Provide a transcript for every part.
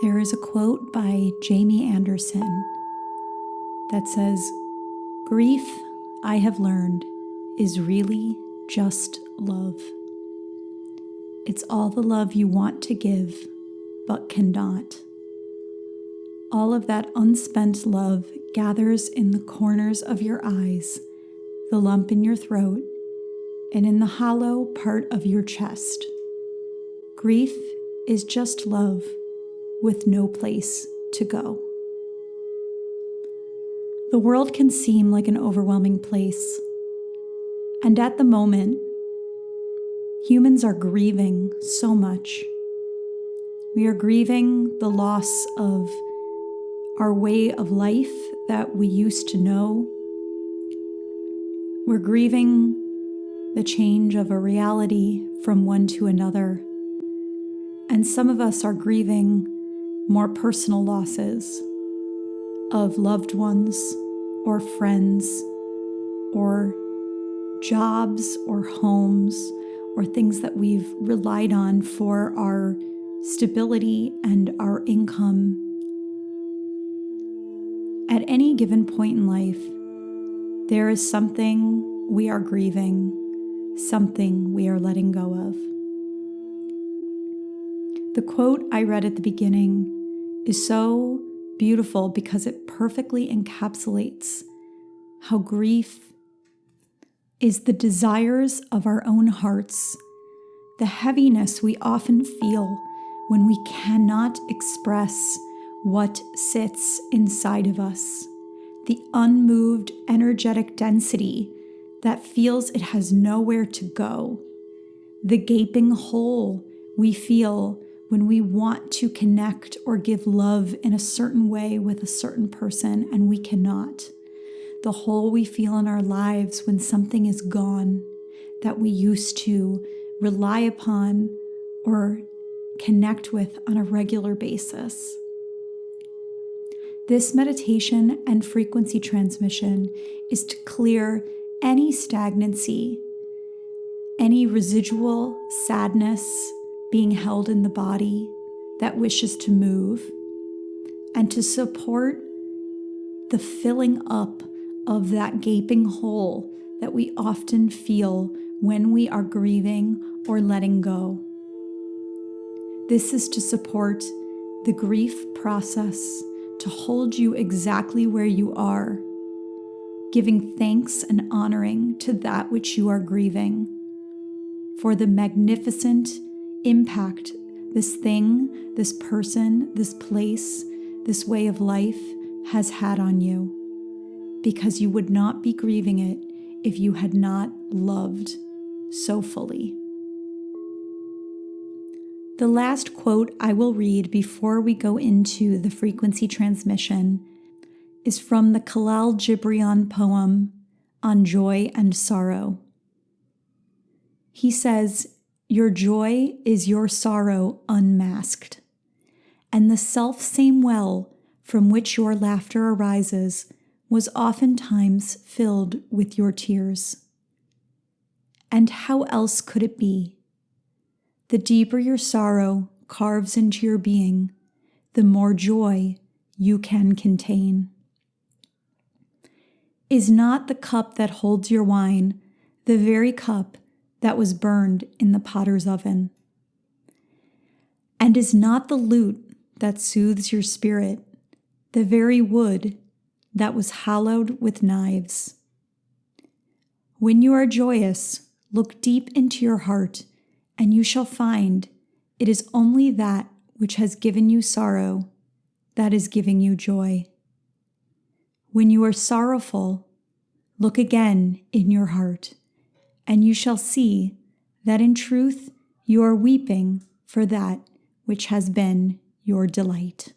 There is a quote by Jamie Anderson that says, "Grief, I have learned, is really just love. It's all the love you want to give, but cannot. All of that unspent love gathers in the corners of your eyes, the lump in your throat, and in the hollow part of your chest. Grief is just love with no place to go." The world can seem like an overwhelming place, and at the moment, humans are grieving so much. We are grieving the loss of our way of life that we used to know. We're grieving the change of a reality from one to another. And some of us are grieving more personal losses of loved ones or friends or jobs or homes or things that we've relied on for our stability and our income. At any given point in life, there is something we are grieving, something we are letting go of. The quote I read at the beginning is so beautiful because it perfectly encapsulates how grief is the desires of our own hearts, the heaviness we often feel when we cannot express what sits inside of us, the unmoved energetic density that feels it has nowhere to go, the gaping hole we feel when we want to connect or give love in a certain way with a certain person and we cannot, the hole we feel in our lives when something is gone that we used to rely upon or connect with on a regular basis. This meditation and frequency transmission is to clear any stagnancy, any residual sadness being held in the body that wishes to move, and to support the filling up of that gaping hole that we often feel when we are grieving or letting go. This is to support the grief process, to hold you exactly where you are, giving thanks and honoring to that which you are grieving, for the magnificent impact this thing, this person, this place, this way of life has had on you, because you would not be grieving it if you had not loved so fully. The last quote I will read before we go into the frequency transmission is from the Khalil Gibran poem on joy and sorrow. He says, "Your joy is your sorrow unmasked, and the self-same well from which your laughter arises was oftentimes filled with your tears. And how else could it be? The deeper your sorrow carves into your being, the more joy you can contain. Is not the cup that holds your wine the very cup that was burned in the potter's oven? And is not the lute that soothes your spirit the very wood that was hollowed with knives? When you are joyous, look deep into your heart, and you shall find it is only that which has given you sorrow that is giving you joy. When you are sorrowful, look again in your heart, and you shall see that in truth you are weeping for that which has been your delight."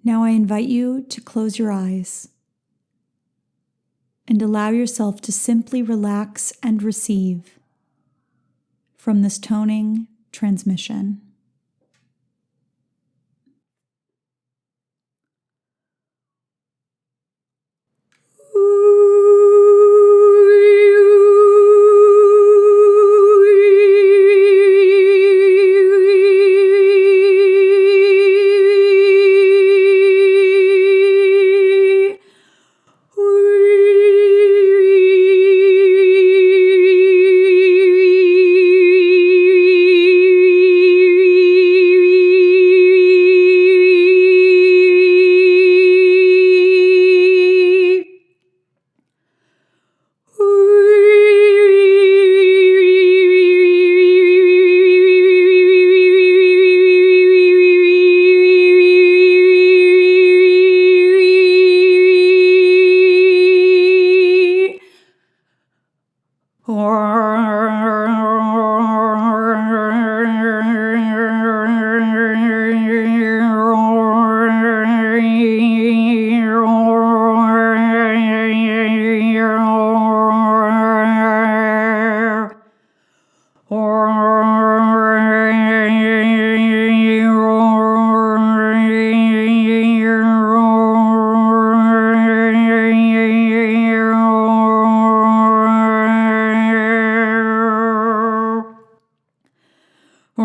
Now I invite you to close your eyes and allow yourself to simply relax and receive from this toning transmission. I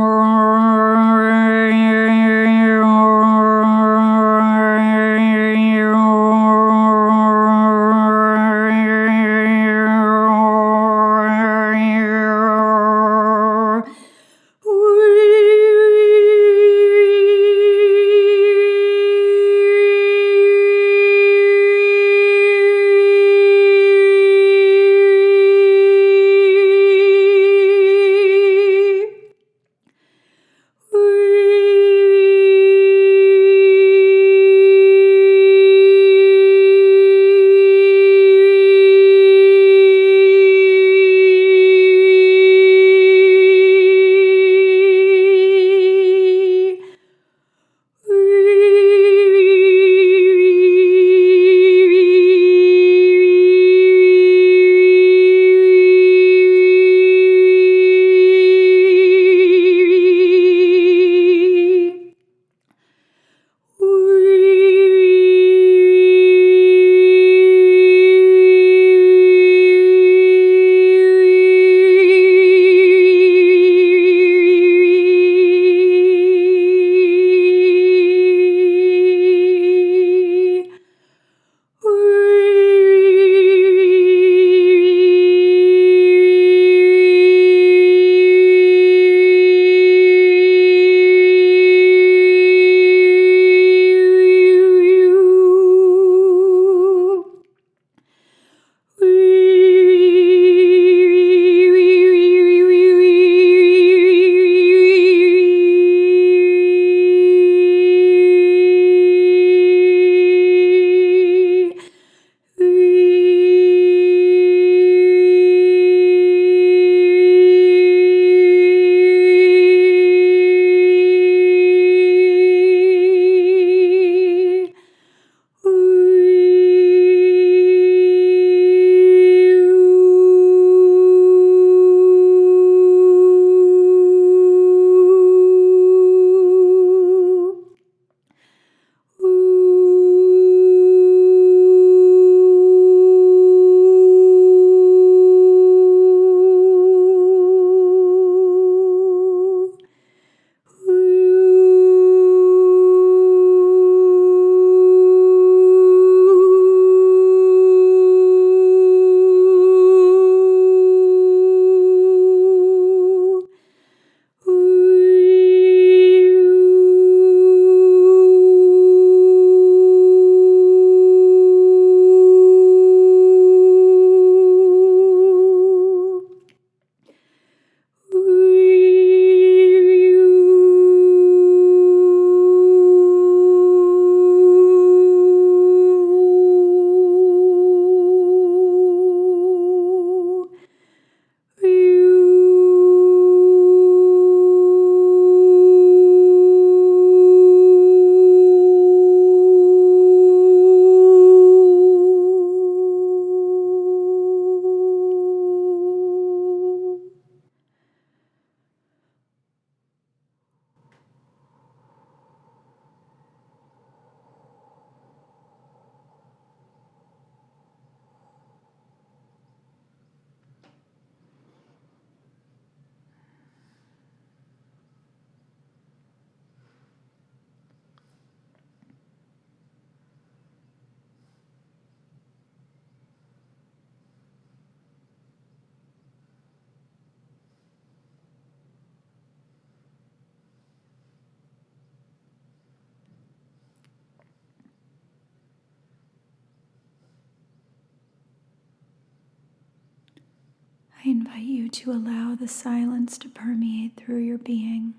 invite you to allow the silence to permeate through your being,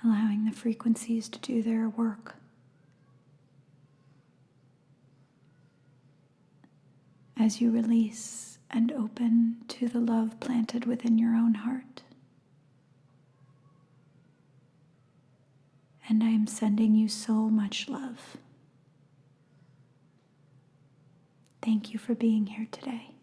allowing the frequencies to do their work. As you release and open to the love planted within your own heart. And I am sending you so much love. Thank you for being here today.